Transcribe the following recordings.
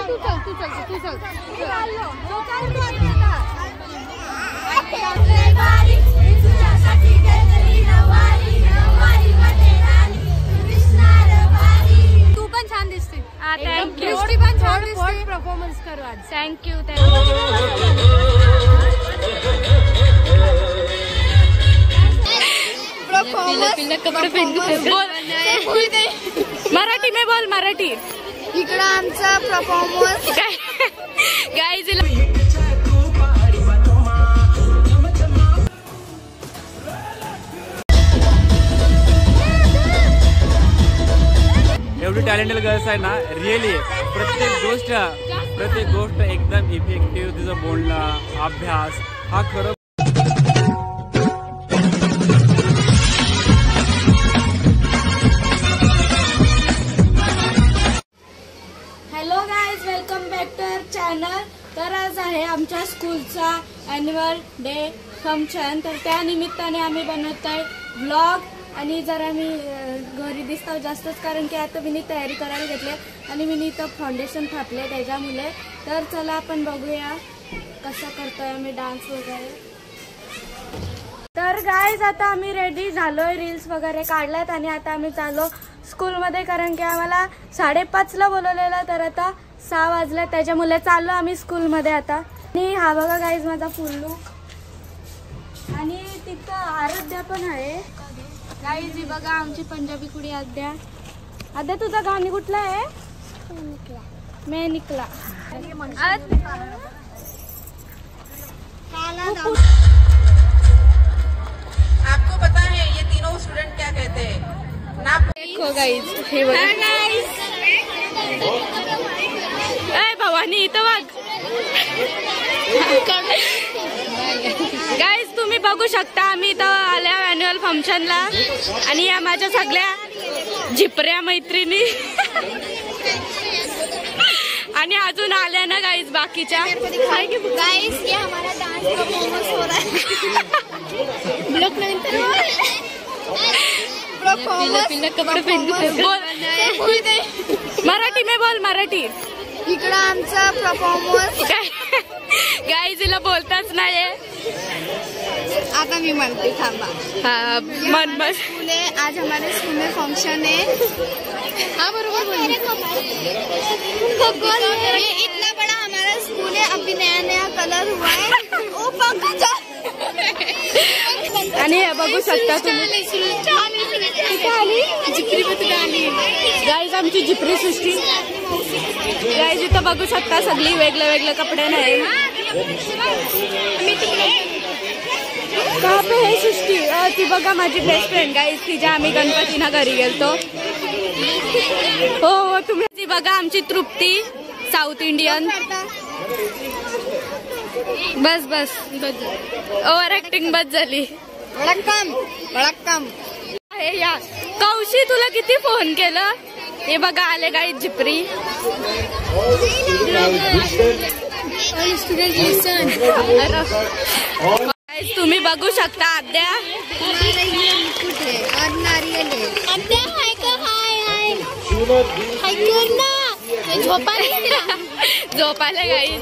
तू पण छान दिसते. थँक्यू. पण छान दिसते. परफॉर्मन्स करू आज. थँक्यू. कपडे बोल मराठी में बोल. मराठी इकडं आमचा परफॉर्मन्स गाईज. एवढी टॅलेंटेड गर्ल्स आहे ना, रिअली प्रत्येक गोष्ट एकदम इफेक्टिव्ह. तिचं बोलणं, अभ्यास हा खरं. Hello guys, welcome back to our channel. तर आज आहे आमच्या स्कूलचा ॲन्युअल डे फंक्शन. तर त्या निमित्ताने आम्ही बनवत आहे व्लॉग. आणि जरा मी घरी दिसतो जास्तच, कारण की आता मी तयारी करायला घेतली आणि मी इथं फाउंडेशन थापले त्याच्यामुळे. तर चला आपण बघूया कसं करतोय आम्ही डान्स वगैरे. तर गाईज आता आम्ही रेडी झालोय, रील्स वगैरे काढल्यात आणि आता आम्ही चाललो स्कूलमध्ये, कारण की आम्हाला 5:30ला बोलवलेलं. तर आता 6 वाजले, त्याच्यामुळे चाललो आम्ही स्कूलमध्ये आता. आणि हा बघा गाईज माझा फुल लुक. आणि तिथं आराध्या पण आहे गाईज. ही बघा आमची पंजाबी कुडी आद्या. आद्या तुझं गाणी कुठलं आहे? मैं निकला. आपको पता है ये तीनों स्टूडेंट क्या कहते हैं ना? देखो गाईज, हे बघा भवानी इथं बघ. गाईज तुम्ही बघू शकता आम्ही इथं आल्या अॅन्युअल फंक्शनला. आणि या माझ्या सगळ्या झिपऱ्या मैत्रिणी आणि अजून आल्या ना गाईज बाकीच्या. गाइस ये हमारा डांस परफॉर्मेंस हो रहा है. ब्लॉक नंतर बोल मराठी में बोल. मराठी इकडं आमचा परफॉर्मन्स गाईज हिला बोलताच नाही. आता मी म्हणते थांबा. हाँ मन बस. स्कूल है, आज हमारे स्कूल में फंक्शन है. हाँ बरोबर बोलिए. ये इतना बड़ा हमारा स्कूल है, अभी नया नया कलर हुआ है. ओ पंकज आणि बघू शकता तुम्ही गाईज आमची झिपरी सृष्टी. गाईज इथं बघू शकता सगळी वेगळे वेगळे कपडे नाही. कहाँ पे है सृष्टी? ती बघा माझी बेस्ट फ्रेंड गाईज, तिच्या आम्ही गणपतीना घरी गेलतो. हो तुम्ही. ती बघा आमची तृप्ती साऊथ इंडियन. बस बस ओव्हर ऍक्टिंग बस झाली. वळक्कम हे या कौशी तुला किती फोन केलं. हे बघा आले गाईज झिपरी. तुम्ही बघू शकता आद्या. झोपाले गाईज.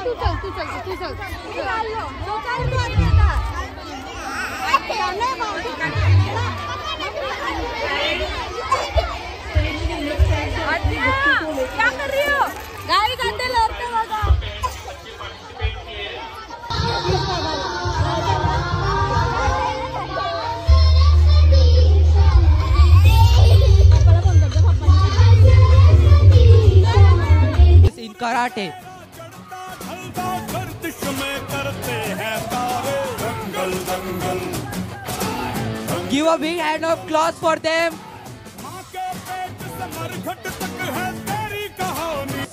तू चल. क्या कर रही हो? गाइस आते लड़ते बघा. In karate. Give a big hand of applause for them.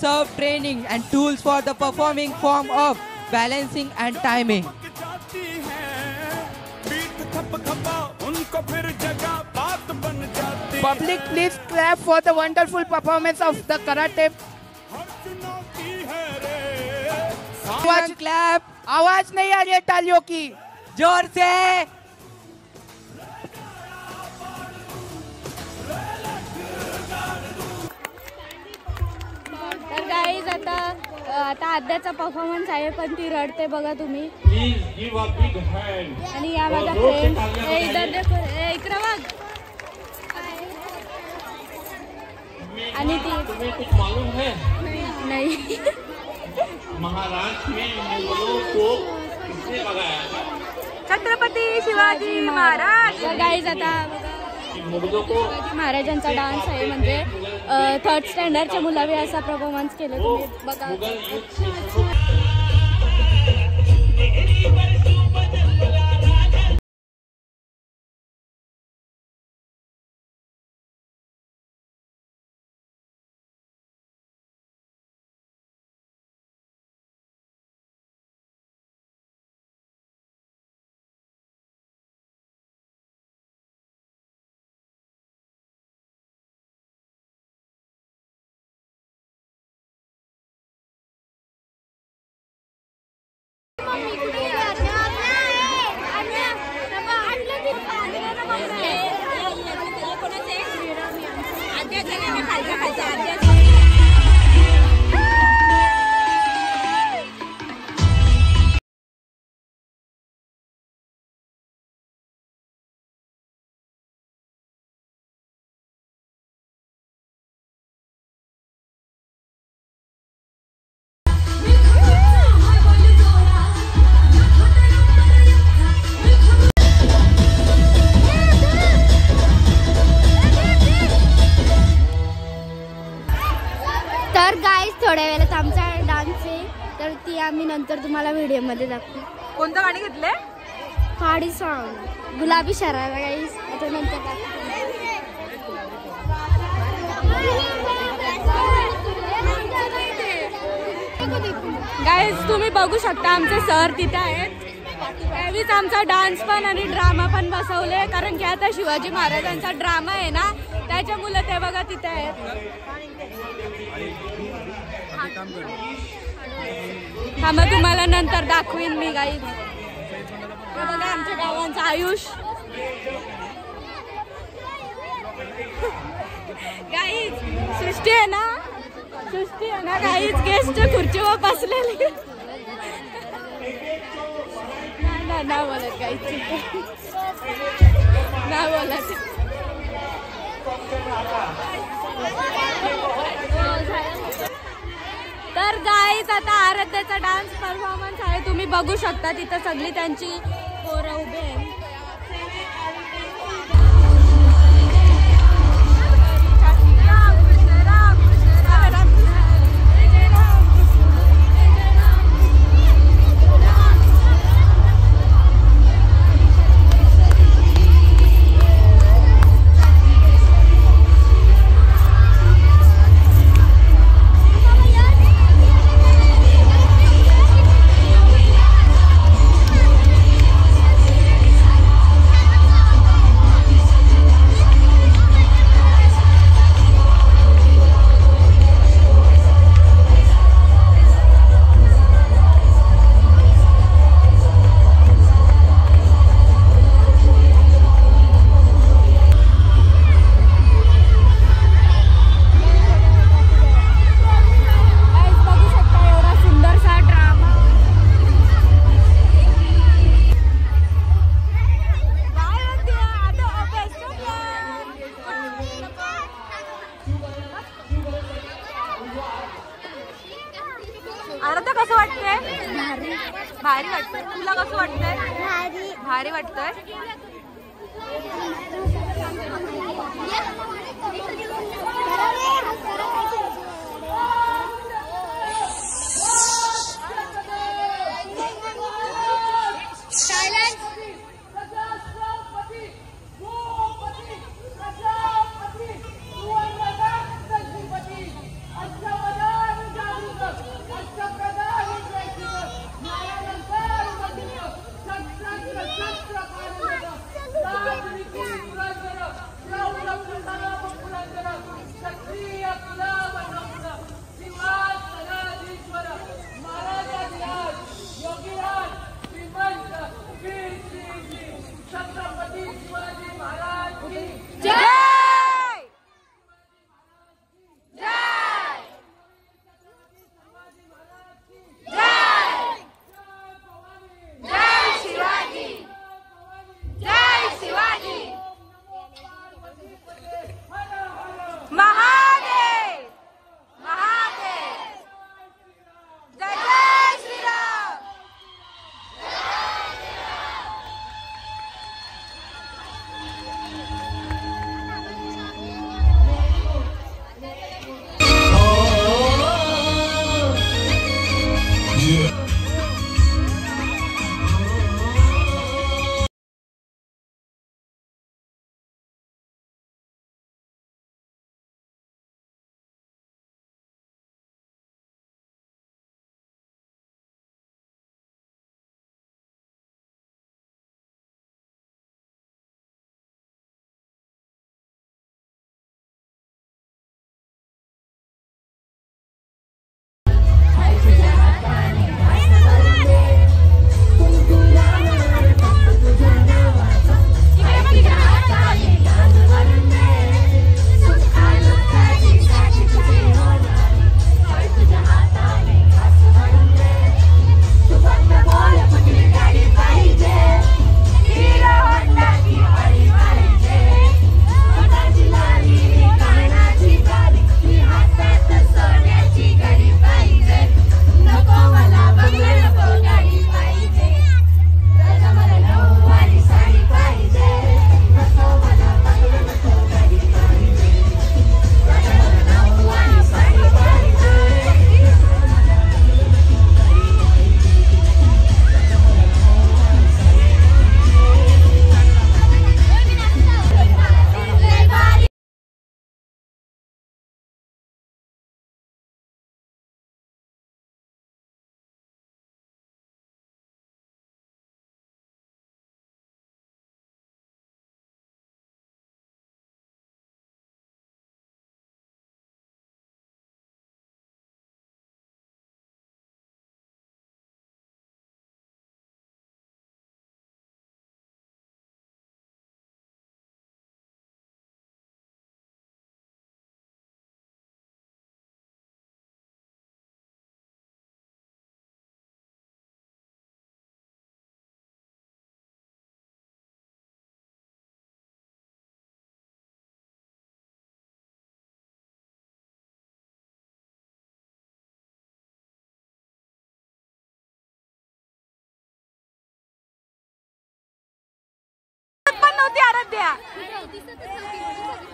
Serve training and tools for the performing form of balancing and timing. Public, please clap for the wonderful performance of the karate. Everyone clap. आवाज नहीं आ रही है तालियों की. जोर से. तर guys आता आद्याचा performance आहे पण ती रडते बघा तुम्ही. आणि या माझ्या फ्रेंड इधर देखो इकडे बघ. आणि ती कुछ मालूम है नाही. महाराष्ट्र में मुगलों को किसने भगाया था? छत्रपती शिवाजी महाराज. तर गाईज आता मुगलों को शिवाजी महाराजांचा डान्स आहे म्हणजे 3rd स्टँडर्डच्या मुलावे असा परफॉर्मन्स केले तुम्ही बघा. मुगल युद्ध तर गाईज थोड्या वेळात आमचा डान्स आहे तर ती आम्ही नंतर तुम्हाला व्हिडिओमध्ये दाखवू. कोणतं गाणी घेतले? फाडी सॉन्ग गुलाबी शरारा गाईज आता नंतर गाईज तुम्ही बघू शकता आमचे सर तिथे आहेत. त्यावेळीच आमचा डान्स पण आणि ड्रामा पण बसवले कारण की आता शिवाजी महाराजांचा ड्रामा आहे ना त्याच्यामुळे ते बघा तिथे आहेत. हा मग तुम्हाला नंतर दाखवीन मी गाईज. बघा आमच्या गावांचं आयुष. गाईज सृष्टी आहे ना गाईज गेस्ट खुर्चीवर बसलेली. ना बोलत गाईज ना बोलत. तर गाईज आता आराध्याचा डान्स परफॉर्मन्स आहे तुम्ही बघू शकता तिथं सगळी त्यांची पोरं उभे आहेत. कसं वाटतंय? भारी वाटतंय.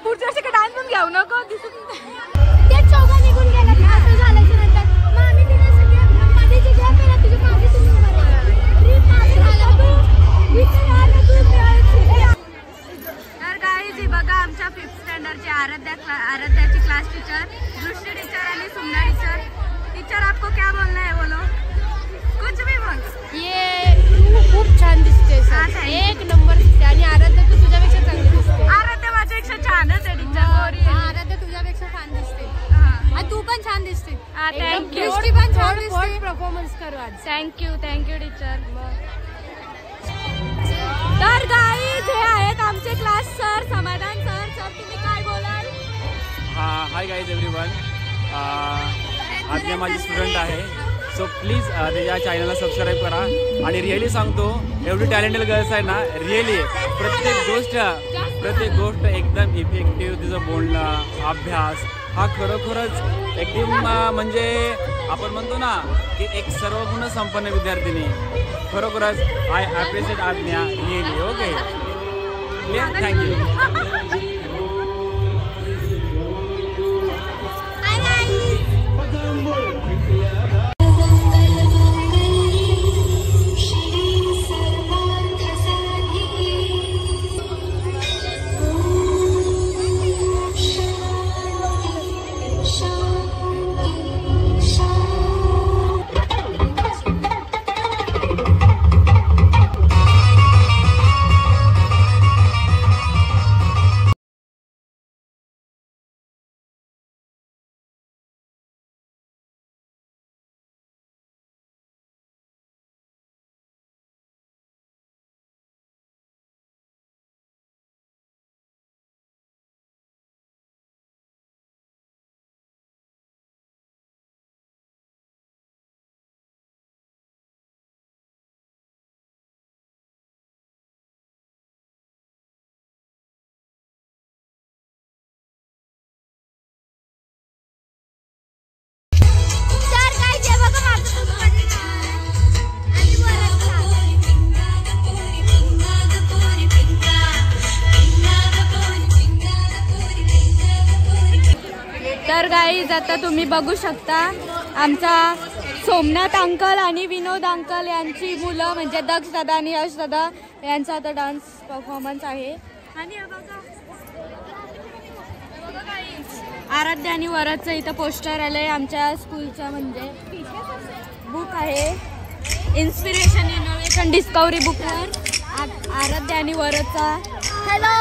पुढच्या वर्षी का डान्स पण घेऊ नको दिसत ते चौघा निघून गेला असं झाल्याच्या नंतर मग आम्ही तिने सगळ्या मध्ये जे गॅप आहे ना तुझ्या मागे तुम्ही उभा तर गाईज हे बघा आमच्या 5th स्टँडर्डचे आराध्याची क्लास टीचर, दृष्टि टीचर आणि सुमना टीचर. टीचर आपको क्या बोलना है बोलो, कुछ भी बोल. ये खूप छान दिसते सर, एक नंबर दिसते आणि आराध्या तू तुझ्यापेक्षा चांगली दिसते. आराध्या माझ्यापेक्षा छानच आहे टीचर. आराध्या तुझ्यापेक्षा छान दिसते आणि तू पण छान दिसते. थँक्यू. दृष्टी पण छान दिसते. परफॉर्मन्स करू आज. Thank you teacher. तर गाईज हे आहेत आमचे क्लास सर, समाधान सर. सर तुम्ही काय बोलाल? Hi guys everyone. आज्ञा माझी स्टुडंट आहे, सो प्लीज त्याच्या चॅनलला सबस्क्राईब करा. आणि रिअली सांगतो एवढी टॅलेंटेड गर्ल्स आहे ना, रिअली प्रत्येक गोष्ट एकदम इफेक्टिव्ह. तिचं बोलणं, अभ्यास हा खरोखरच एकदम म्हणजे आपण म्हणतो ना की एक सर्वगुण संपन्न विद्यार्थिनी. खरोखरच आय ॲप्रिशिएट आज्ञा रिअली. Okay clear. थँक्यू. तर गाईज आता तुम्ही बघू शकता आमचा सोमनाथ अंकल आणि विनोद अंकल यांची मुलं म्हणजे दक्ष दादा आणि यश दादा यांचा आता डान्स परफॉर्मन्स आहे. आणि आराध्या आणि वरदचं इथं पोस्टर आलंय आमच्या स्कूलचं म्हणजे बुक आहे इन्स्पिरेशन इनोव्हेशन डिस्कवरी बुकवर आराध्या आणि वरदचा. हॅलो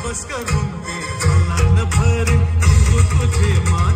बस करून ते भरे तुझे मान